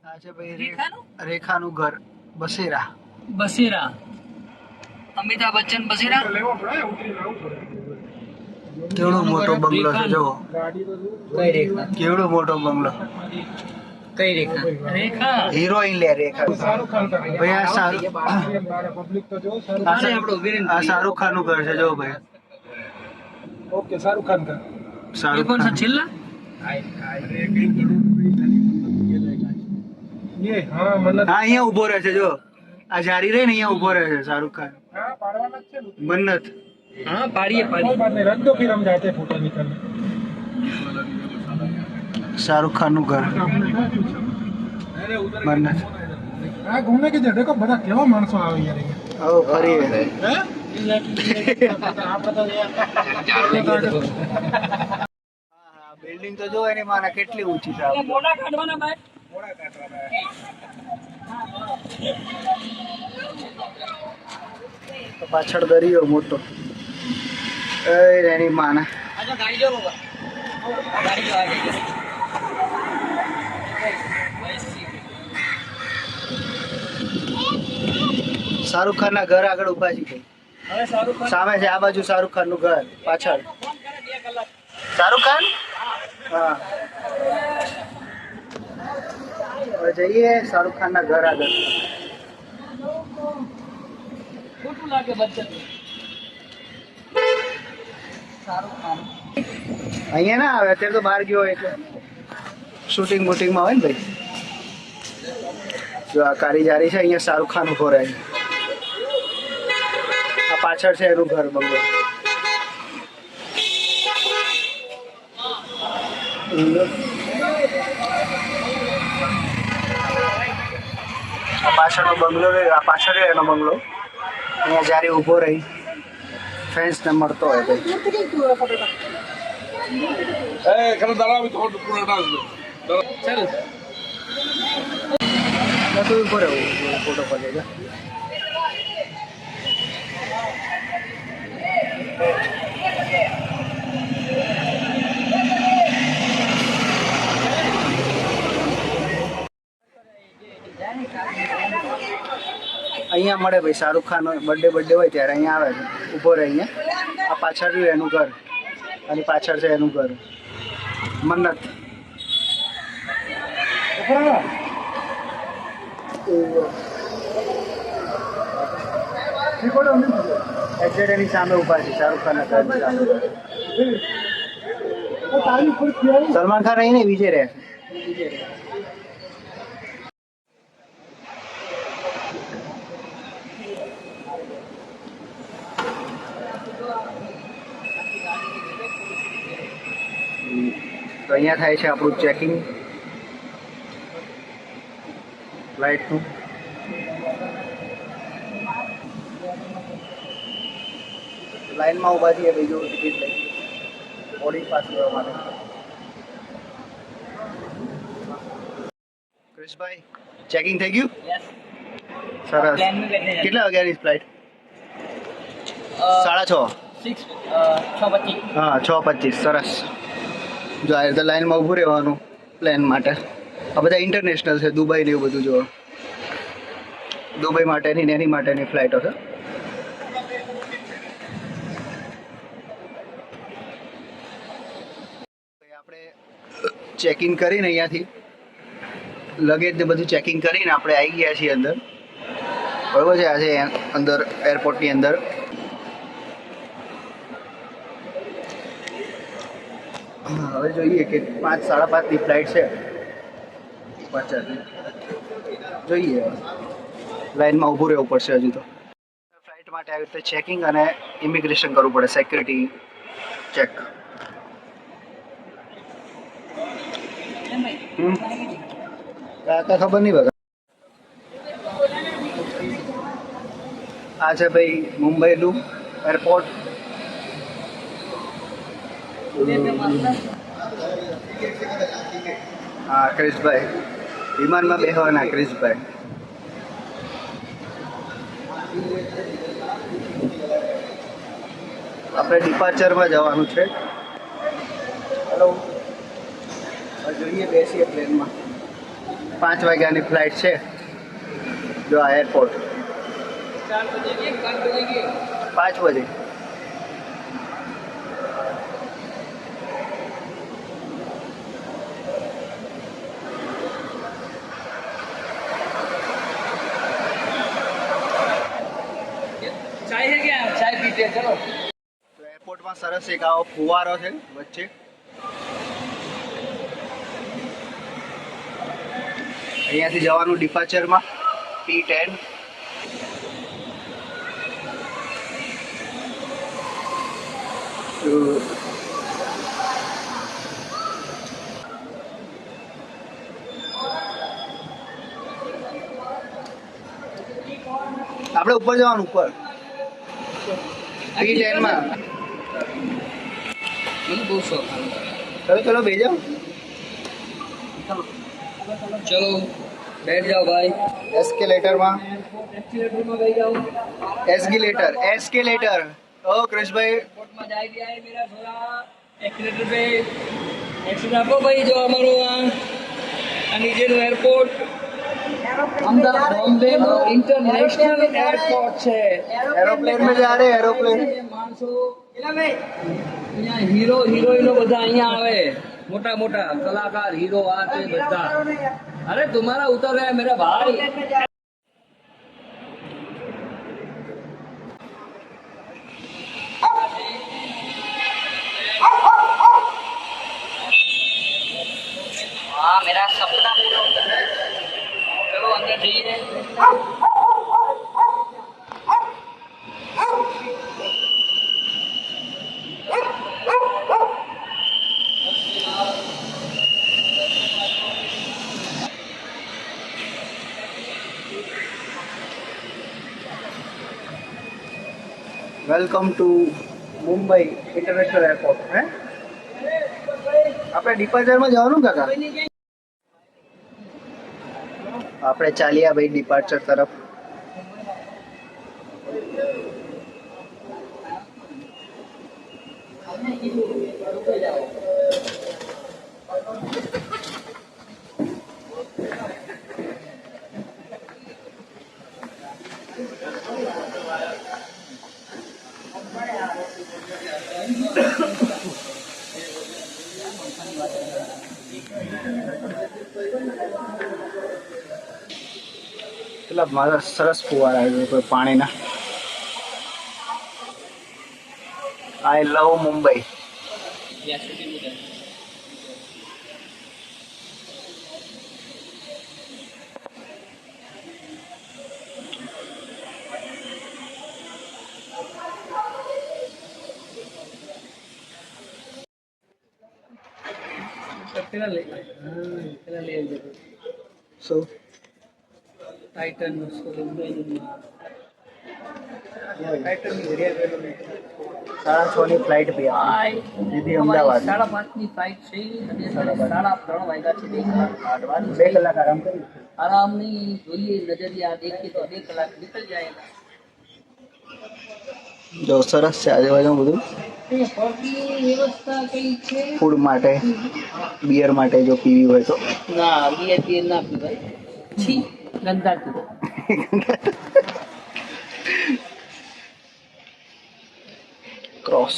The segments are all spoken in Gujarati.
આ છે ભાઈ રેખાનું ઘર બસેરા. બસેરા, અમિતાભ બચ્ચન બસેરા. કેવડો મોટો બંગલો છે જો. કઈ રેખા? કેવડો મોટો બંગલો. કઈ રેખા? રેખા હિરોઈન લે રેખા. ભાઈ આ શાહરુખ ખાન નું ઘર છે જો ભાઈ. ઓકે શાહરુખ ખાન का શાહરુખ कौन सा ખાન. चिल्ला? ये हाँ मतलब હા અહીંયા ઉભો રહે છે જો. આ જારી રહી ને અહીંયા ઉભો રહે છે શાહરુખ ખાન. हाँ पाड़वाना છે ને મન્નત. हाँ पाड़िए कोई बात नहीं रख दो फिर हम जाते हैं फोटो निकालने શાહરુખ ખાન નું ઘર મન્નત. हाँ घूमने की जगह देखो बड़ा केवा माणसो આવે યાર આવો ફરી हैं आप बता यार બિલ્ડિંગ તો જો એની માને કેટલી ઊંચી છે. मोड़ा काटवाना भाई. તો પાછળ દરિયો મોટો. એની માને अच्छा गाड़ी जो होगा, गाड़ी जो आ गई. શાહરુખ ખાન ના ઘર આગળ ઉભા છે. હવે શાહરુખ ખાન સામે છે આ બાજુ શાહરુખ ખાન નું ઘર પાછળ. શાહરુખ ખાન હા. હવે જઈએ શાહરુખ ખાન ના ઘર આગળ. ખોટું લાગે બચ્ચન. શાહરુખ ખાન અહીંયા ના આવે અત્યારે તો બહાર ગયો હોય એટલે શૂટિંગ બુટિંગમાં હોય ને ભાઈ. જો આ કારી જારી છે અહીંયા શાહરુખ ખાન ઉભો રહે. આ પાછળ છે એનું ઘર બંગલો. આ પાછળનો બંગલો રહ્યો. આ પાછળ રહ્યો એનો બંગલો. અહીંયા જ્યારે ઊભો રહી ફ્રેન્ડ્સને મળતો હોય ભાઈ. चलो दादा अभी थोड़ा पूरा डाल दो चल તો ઊભો રહ્યો ફોટો પડી અહીંયા મળે ભાઈ. શાહરુખ ખાન બર્થડે હોય ત્યારે અહીંયા આવે છે ઊભો રહે અહીંયા. આ પાછળ રહ્યું એનું ઘર અને પાછળ છે એનું ઘર મન્નત. એક્ઝેક્ટ એની સામે ઊભા છે શાહરુખ ખાન. સલમાન ખાન અહીં ને વિજય રહે. તો અહીંયા થાય છે આપણું ચેકિંગ ફ્લાઇટનું. લાઈનમાં ઊભા છીએ બીજું ટિકિટ લઈ બોર્ડિંગ પાસ લેવા માટે. ક્રિશભાઈ ચેકિંગ થઈ ગયું? यस સરસ. प्लान में बैठने કેટલા વાગ્યાની ફ્લાઇટ? 6:30. 6:25. હા 6:25. સરસ. જો આ રીતે લાઈનમાં ઊભું રહેવાનું પ્લેન માટે. આ બધા ઇન્ટરનેશનલ છે. દુબઈ ને એવું બધું જો. દુબઈ માટેની ને એની માટેની ફ્લાઇટો છે. આપણે ચેકિંગ કરીને અહીંયાથી લગેજ ને બધું ચેકિંગ કરીને આપણે આવી ગયા છીએ અંદર. બરોબર છે. આજે અંદર એરપોર્ટની અંદર હવે જોઈએ કે 5, 5:30ની ફ્લાઇટ છે પાછળથી. જોઈએ લાઈનમાં ઊભું રહેવું પડશે હજુ તો. ફ્લાઇટ માટે આવી રીતે ચેકિંગ અને ઇમિગ્રેશન કરવું પડે. Security check. કાકા ખબર નહીં બગા. આ છે ભાઈ મુંબઈનું એરપોર્ટ. હા ક્રિશભાઈ વિમાનમાં બેહવાના. ક્રિશભાઈ આપણે ડિપાર્ચરમાં જવાનું છે. હેલો જોઈએ બેસીએ પ્લેનમાં. 5 વાગ્યાની ફ્લાઇટ છે. જો આ એરપોર્ટ 4 बजेगी 5 बजेगी 5 બજે. चाय है क्या चाय पीते हैं चलो તો એરપોર્ટમાં સરસ એક આવો ફુવારો છે વચ્ચે. અહીંયાથી જવાનું ડિપાર્ચરમાં T10. આપણે ઉપર જવાનું ઉપર T10 માં. મને બહુ શોખ ચલો ચલો બે જાઓ. चलो बैठ जाओ भाई એસ્કેલેટરમાં. एक्सीलेटर में बैठ जाओ એસ્કેલેટર. ઓ ક્રિશભાઈ एयरपोर्ट में जाए गया है मेरा थोड़ा एक्सीलेटर पे एक्सीलेटर आपको भाई जो हमारो आ नीचे नो एयरपोर्ट अहमदाबाद बॉम्बे नो इंटरनेशनल एयरपोर्ट છે એરોપ્લેન માં જા રહે એરોપ્લેન. માણસો અહીંયા હીરો હિરોઈનો બધા અહીંયા આવે મોટા મોટા કલાકાર हीरो આ તે બધા अरे तुम्हारा उतर रहा है मेरा भाई हाँ मेरा सपना पूरा होता है चलो अंदर जाइए welcome to Mumbai international airport. હે આપણે ડિપાર્ચરમાં જવાનું કાકા. આપણે ચાલ્યા ભાઈ ડિપાર્ચર તરફ. કેટલા મારા સરસ ફુવારા છે કોઈ પાણીના. આઈ લવ મુંબઈ. So टाइटन उसको સાડા 6 ની ફ્લાઇટ પી સીધી અમદાવાદ. 5:30 ની ફ્લાઇટ છે અને 3:30 વાગ્યા છે 2 કલાક કાઢવાની 2 કલાક આરામ કરી. आराम नहीं જોઈએ નજરિયા દેખીએ તો 2 કલાક निकल जाएगा જો સરસ છે આજુબાજુ બધું. વ્યવસ્થા કઈ છે ફૂડ માટે બિયર માટે જો પીવી હોય તો. ના બિયર ના પીવાય છી ગંદા પીવો ક્રોસ.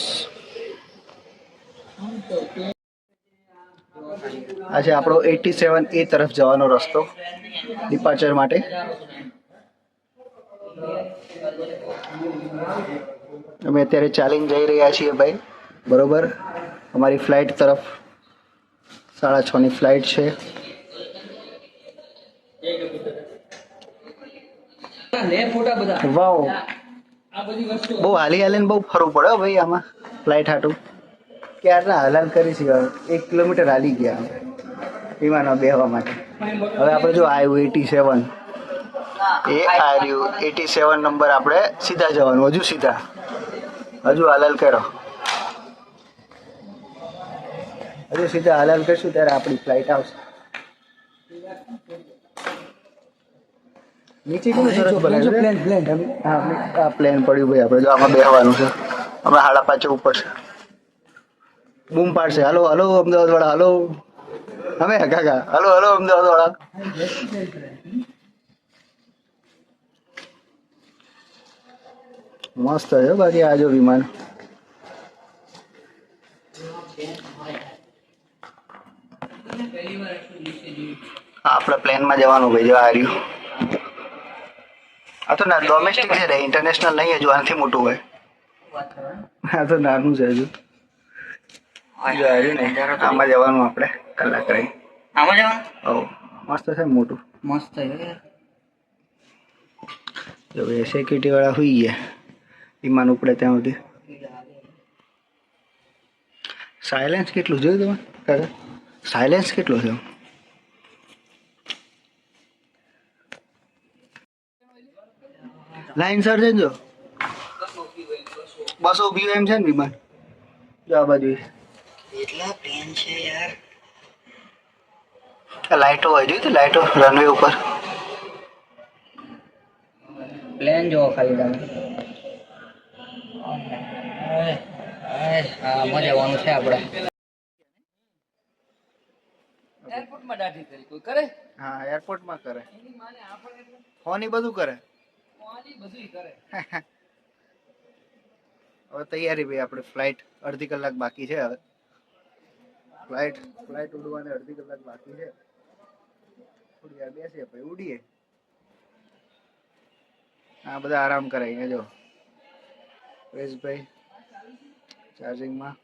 આ છે આપણો 87A તરફ જવાનો રસ્તો ડિપાર્ચર માટે. અમે અત્યારે ચાલીને જઈ રહ્યા છીએ ભાઈ બરોબર અમારી ફ્લાઇટ તરફ. 6:30 ની ફ્લાઇટ છે. લે ફોટા બધા વાવ આ બધી વસ્તુ બહુ હાલી હાલીને બહુ ફરવું પડે હો ભાઈ આમાં ફ્લાઇટ હાટું. ક્યારના હલાલ કરી છે 1 કિલોમીટર હાલી ગયા વિમાનમાં બેસવા માટે. હવે આપણે જો આવ્યું 87 એ આવ્યું 87 નંબર આપણે સીધા જવાનું હજુ સીધા હજુ હલાલ કરો હજુ સીધા હલાલ કરશું ત્યારે આપણી ફ્લાઇટ આવશે. નીચે કેવું સરસ બનાવ્યું છે. હા આ પ્લેન પડ્યું ભાઈ આપણે જો આમાં બેસવાનું છે. હમણાં 5:30 ઉપર છે. બૂમ પાડશે હાલો હાલો અમદાવાદ વાળા હાલો. અમે કાકા હલો હલો અમદાવાદ વાળા મસ્ત છે બાકી આ જો વિમાન આપણે પ્લેનમાં જવાનું ભાઈ જો આ રહ્યું આ તો ના ડોમેસ્ટિક છે ને ઇન્ટરનેશનલ નહીં હજુ આનાથી મોટું હોય આ તો નાનું છે હજુ જો આ રહ્યું ને આમાં જવાનું આપણે કલાક રહી આમાં જવાનું ઓ મસ્ત છે મોટું મસ્ત છે યાર જો એ સિક્યુરિટી વાળા હોઈ ગયા વિમાન ઉપડે ત્યાં સુધી સાયલેન્સ કેટલું જોયું તમે કાકા સાયલેન્સ કેટલો છે લાઈન સર છે ને જો બસો ઊભી હોય એમ છે ને વિમાન જો આ બાજુ કેટલા પ્લેન છે યાર લાઈટો હોય જોઈ તો લાઈટો રનવે ઉપર પ્લેન જોવો ખાલી તમે હા મજા જવાનું છે આપણે એરપોર્ટમાં દાઢી કરી કોઈ કરે હા એરપોર્ટમાં કરે ફોન એ બધું કરે બધું કરે હવે તૈયારી ભાઈ આપણે ફ્લાઇટ અડધી કલાક બાકી છે હવે ફ્લાઇટ ઉડવાને અડધી કલાક બાકી છે થોડી વાર બેસીએ પછી ઉડીએ આ બધા આરામ કરે અહીંયા જો પરેશભાઈ ચાર્જિંગમાં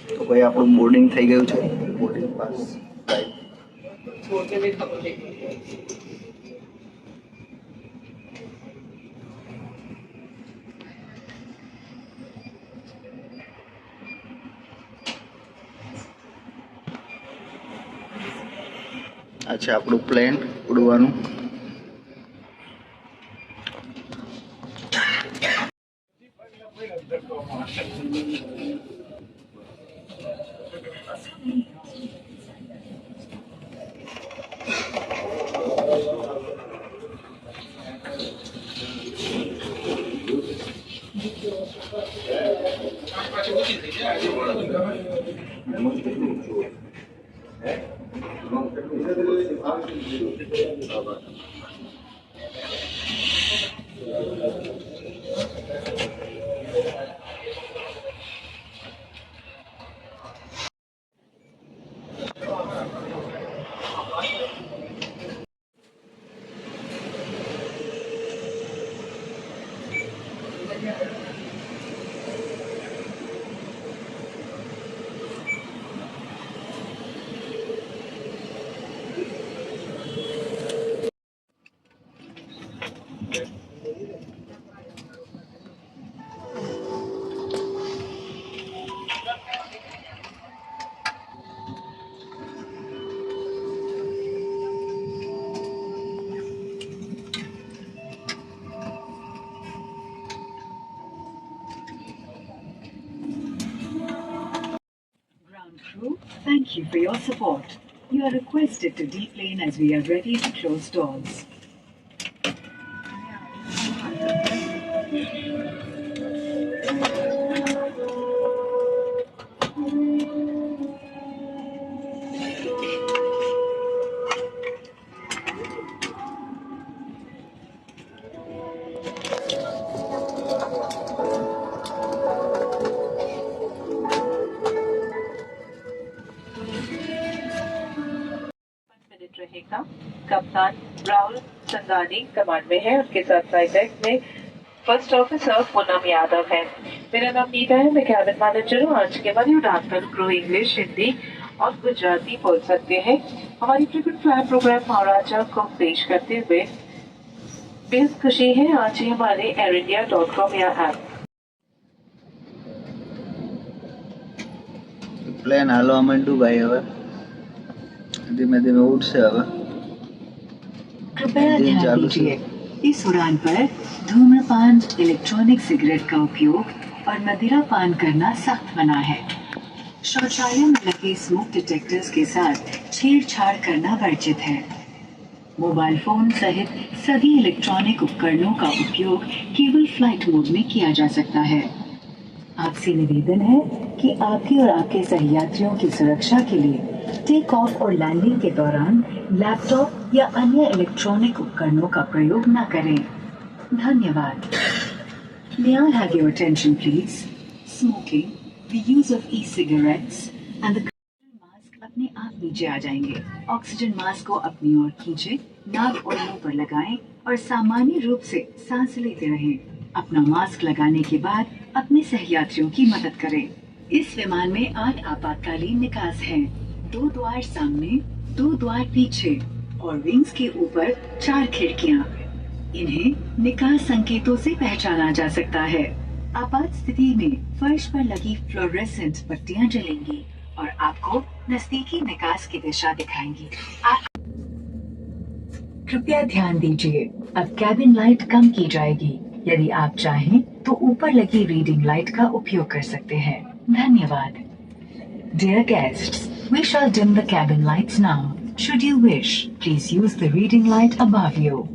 તો ભાઈ આપણું બોર્ડિંગ થઈ ગયું છે બોર્ડિંગ પાસ આ છે આપણું plane ઉડવાનું Crew, thank you for your support. You are requested to deplane as we are ready to close doors. रहेगा कप्तान राहुल संगानी कमांड में है उनके साथ फ्लाइट डेक में फर्स्ट ऑफिसर पूनम यादव है मेरा नाम नीता है मैं कैबिन मैनेजर हूँ आज के बाद उड़ान पर क्रू इंग्लिश हिंदी और गुजराती बोल सकते हैं हमारी फ्रीक्वेंट फ्लायर प्रोग्राम महाराजा को पेश करते हुए बेहद खुशी है आज ही हमारे airindia.com या ऐप પ્લેન હાલવા માંડ્યું ભાઈ હવે ધીમે ધીમે ઉડશે હવે कृपया इंजन ध्यान चालू दीजिए इस उड़ान पर धूम्रपान इलेक्ट्रॉनिक सिगरेट का उपयोग और मदिरा पान करना सख्त मना है शौचालय में लगे स्मोक डिटेक्टर्स के साथ छेड़छाड़ करना वर्जित है मोबाइल फोन सहित सभी इलेक्ट्रॉनिक उपकरणों का उपयोग केवल फ्लाइट मोड में किया जा सकता है। आपसे निवेदन है कि आपकी और आपके सहयात्रियों की सुरक्षा के लिए टेक ऑफ और लैंडिंग के दौरान लैपटॉप या अन्य इलेक्ट्रॉनिक उपकरणों का प्रयोग न करें। धन्यवाद। May I have your attention, please? Smoking, the use of e-cigarettes, and the mask अपने आप नीचे आ जाएंगे। ऑक्सीजन मास्क को अपनी ओर खींचे, नाक और मुंह पर लगाएं और सामान्य रूप से सांस लेते रहें। अपना मास्क लगाने के बाद अपने सहयात्रियों की मदद करें। इस विमान में 8 आपातकालीन निकास हैं, 2 द्वार सामने, 2 द्वार पीछे और विंग्स के ऊपर 4 खिड़कियां। इन्हें निकास संकेतों से पहचाना जा सकता है। आपात स्थिति में फर्श पर लगी फ्लोरेसेंट बत्तियां जलेंगी और आपको नजदीकी निकास की दिशा दिखाएंगी। कृपया ध्यान दीजिए, अब कैबिन लाइट कम की जाएगी। यदि आप चाहें तो ऊपर लगी रीडिंग लाइट का उपयोग कर सकते हैं। धन्यवाद। Dear guests, we shall dim the cabin lights now. Should you wish, please use the reading light above you.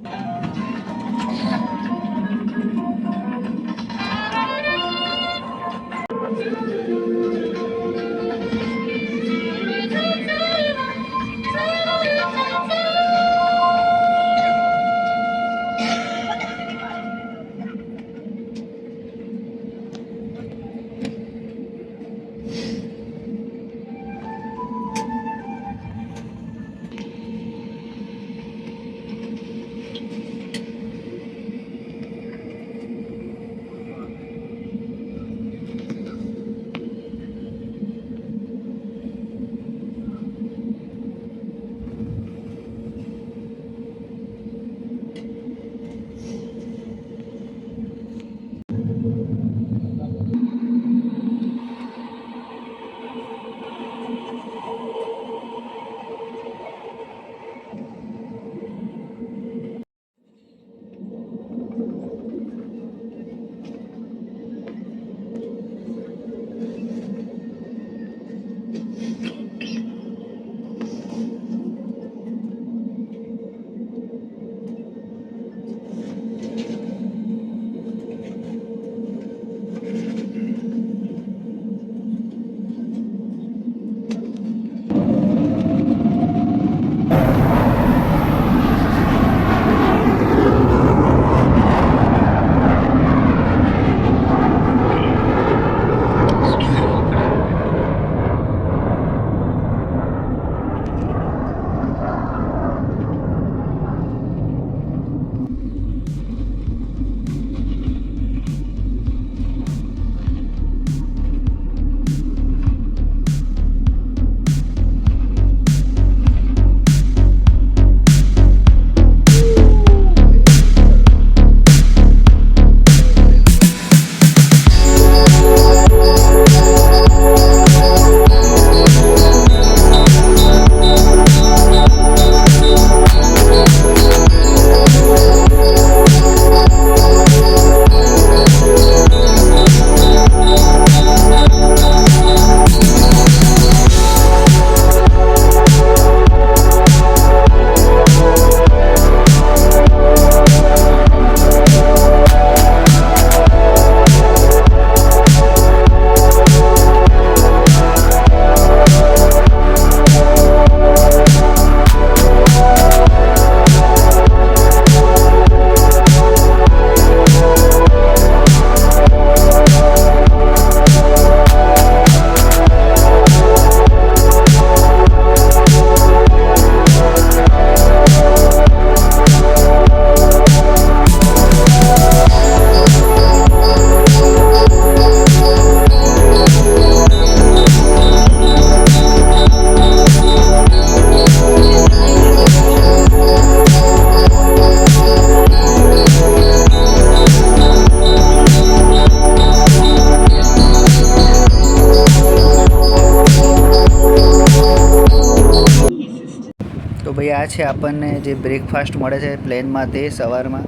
આ છે આપણને જે બ્રેકફાસ્ટ મળે છે પ્લેનમાં તે સવારમાં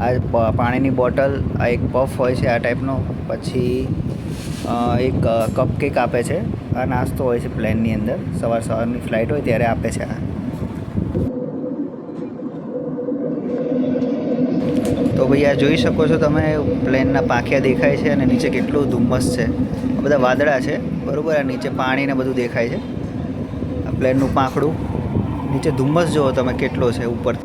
આ પાણીની બોટલ, આ એક પફ હોય છે આ ટાઈપનો, પછી એક કપકેક આપે છે. આ નાસ્તો હોય છે પ્લેનની અંદર, સવારની ફ્લાઇટ હોય ત્યારે આપે છે આ. ભાઈ આ જોઈ શકો છો તમે, પ્લેનના પાંખિયા દેખાય છે અને નીચે કેટલું ધુમ્મસ છે. આ બધા વાદળા છે બરાબર. આ નીચે પાણી ને બધું દેખાય છે. આ પ્લેનનું પાંખડું, નીચે ધુમ્મસ જુઓ તમે કેટલો છે ઉપર.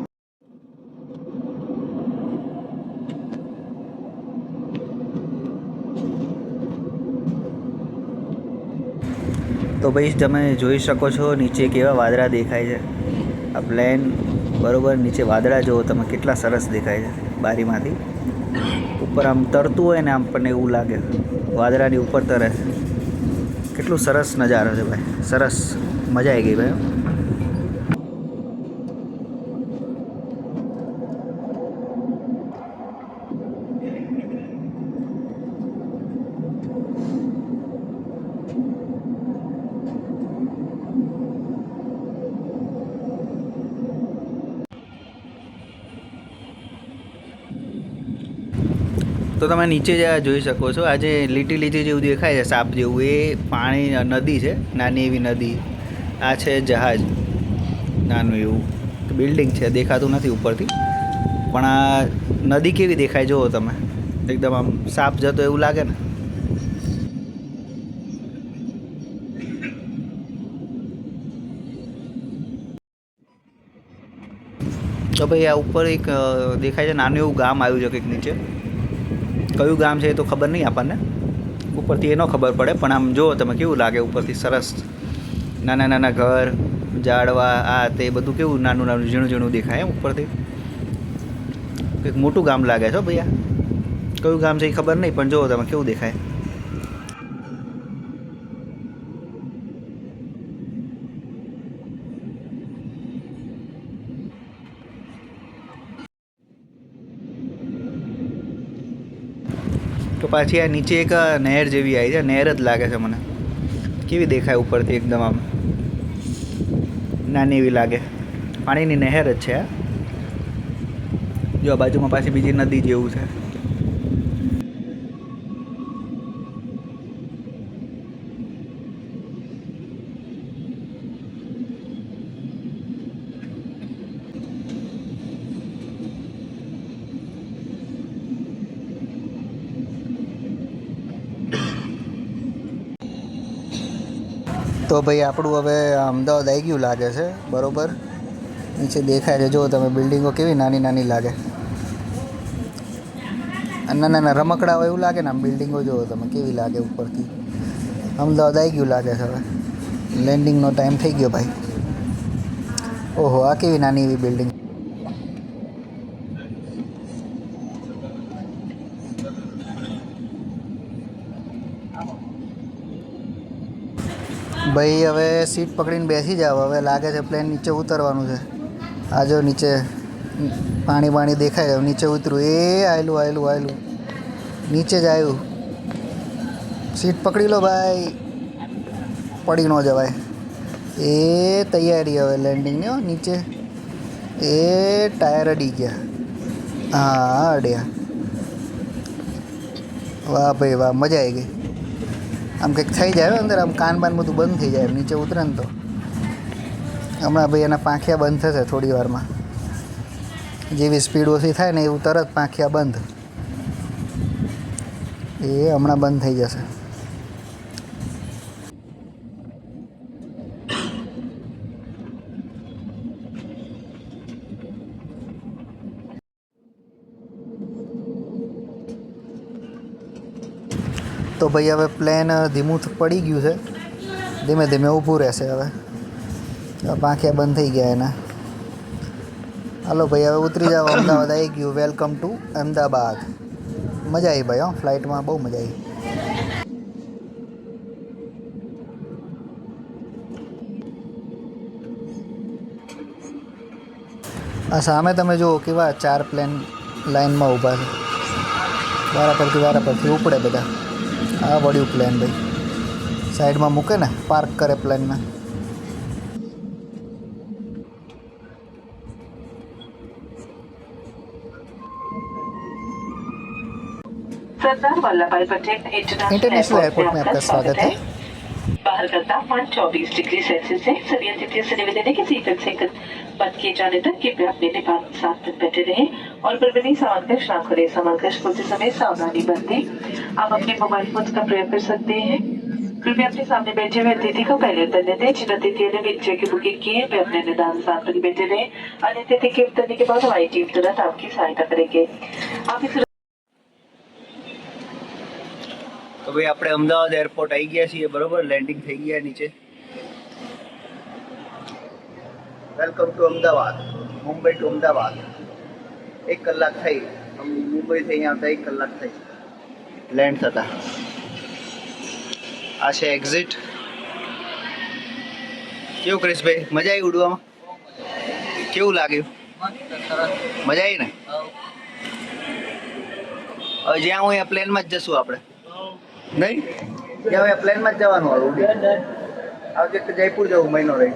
તો ભાઈ તમે જોઈ શકો છો નીચે કેવા વાદળા દેખાય છે. આ પ્લેન બરાબર, નીચે વાદળા જુઓ તમે કેટલા સરસ દેખાય છે બારીમાંથી. ઉપર આમ તરતું હોય ને આપણને એવું લાગે વાદળાની ઉપર તરે. કેટલું સરસ નજારો છે ભાઈ, સરસ, મજા આવી ગઈ ભાઈ. તો તમે નીચે જોઈ શકો છો, આ જે લીટી લીટી જેવું દેખાય છે સાપ જેવું, એ પાણી નદી છે, નાની એવી નદી. આ છે જહાજ નાનું એવું, બિલ્ડિંગ છે દેખાતું નથી ઉપરથી, પણ આ નદી કેવી દેખાય જુઓ તમે, એકદમ આમ સાપ જતો એવું લાગે ને. તો ભાઈ આ ઉપર એક દેખાય છે નાનું એવું ગામ આવ્યું છે કંઈક નીચે. કયું ગામ છે એ તો ખબર નહીં આપણને, ઉપરથી એ ન ખબર પડે, પણ આમ જુઓ તમે કેવું લાગે ઉપરથી. સરસ નાના નાના ઘર, ઝાડવા, આ તે બધું કેવું નાનું નાનું ઝીણું ઝીણું દેખાય ઉપરથી. કંઈક મોટું ગામ લાગે છે ભૈયા. કયું ગામ છે એ ખબર નહીં, પણ જુઓ તમે કેવું દેખાય. તો પાછી આ નીચે એક નહેર જેવી આવી છે, નહેર જ લાગે છે મને. કેવી દેખાય ઉપરથી, એકદમ આમ નાની એવી લાગે. પાણીની નહેર જ છે. જો બાજુમાં પાછી બીજી નદી જેવું છે. તો ભાઈ આપણું હવે અમદાવાદ આવી ગયું લાગે છે બરાબર. નીચે દેખાય છે જુઓ તમે, બિલ્ડિંગો કેવી નાની નાની લાગે. નાના નાના રમકડા હોય એવું લાગે ને આમ બિલ્ડિંગો જુઓ તમે કેવી લાગે ઉપરથી. અમદાવાદ આવી ગયું લાગે છે હવે. લેન્ડિંગનો ટાઈમ થઈ ગયો ભાઈ. ઓહો, આ કેવી નાની એવી બિલ્ડિંગ. ભાઈ હવે સીટ પકડીને બેસી જાવ. હવે લાગે છે પ્લેન નીચે ઉતરવાનું છે. આ જો નીચે પાણી પાણી દેખાય, નીચે ઉતરું. એ આવેલું આવેલું આવેલું, નીચે જ આવ્યું. સીટ પકડી લો ભાઈ, પડી ન જવાય. એ તૈયારી હવે લેન્ડિંગની. હો નીચે એ ટાયર અડી ગયા. હા અડ્યા. વાહ ભાઈ વાહ, મજા આવી ગઈ. આમ કંઈક થઈ જાય અંદર, આમ કાન બાન બધું બંધ થઈ જાય નીચે ઉતરે ને તો. હમણાં ભાઈ એના પાંખિયા બંધ થશે થોડી વારમાં. જેવી સ્પીડ ઓછી થાય ને એવું તરત પાંખિયા બંધ. એ હમણાં બંધ થઈ જશે. તો ભાઈ હવે પ્લેન ધીમું પડી ગયું છે, ધીમે ધીમે ઊભું રહેશે. હવે પાંખિયા બંધ થઈ ગયા એના. હાલો ભાઈ હવે ઉતરી જાઓ. અમદાવાદ આવી ગયું. Welcome to Ahmedabad. મજા આવી ભાઈ. ફ્લાઇટમાં બહુ મજા આવી. આ સામે તમે જુઓ કેવા 4 પ્લેન લાઇનમાં ઊભા છે. વારા પરથી ઉપડે બધા. આ વળ્યું પ્લેન ભાઈ. સાઈડમાં મૂકે ને, પાર્ક કરે પ્લેનને. सरदार वल्लभ भाई पटेल इंटरनेशनल एयरपोर्ट में आपका स्वागत है। बाहर का तापमान 24 डिग्री सेल्सियस है। सभी अतिथियों से निवेदन है कि सीट बेल्ट से बंद किए जाने तक कृपया अपने लिबास के साथ बैठे रहें और परवनी सामान का इस्तेमाल करें। सामान का खोलते समय सावधानी बरतें। आप अपने मोबाइल फोन का प्रयोग कर सकते हैं। कृपया अपने सामने बैठे हुए अतिथि को पहले उतरने दें। जिन अतिथियों ने व्हीलचेयर की बुकिंग की है वे अपने निदान स्थान पर ही बैठे रहें। अन्य अतिथि के उतरने के बाद हमारी टीम तुरंत आपकी सहायता करेंगे। आप इस તો ભાઈ આપણે અમદાવાદ એરપોર્ટ આવી ગયા છીએ, બરોબર, લેન્ડિંગ થઈ ગયા નીચે. Welcome to Ahmedabad, Mumbai to Ahmedabad. 1 કલાક થઈ, મુંબઈથી અહીંયા આવતા 1 કલાક થઈ લેન્ડ થતા. આ છે એક્ઝિટ. કેવું ક્રિશભાઈ, મજા આવી ઉડવામાં? કેવું લાગ્યું? મજા આવી ને? હવે જ્યાં હું અહીંયા પ્લેનમાં જ જશું આપણે, નહીં? ત્યાં હવે પ્લેનમાં જ જવાનું. હવે આવજે જયપુર જવું મહિનો રહી.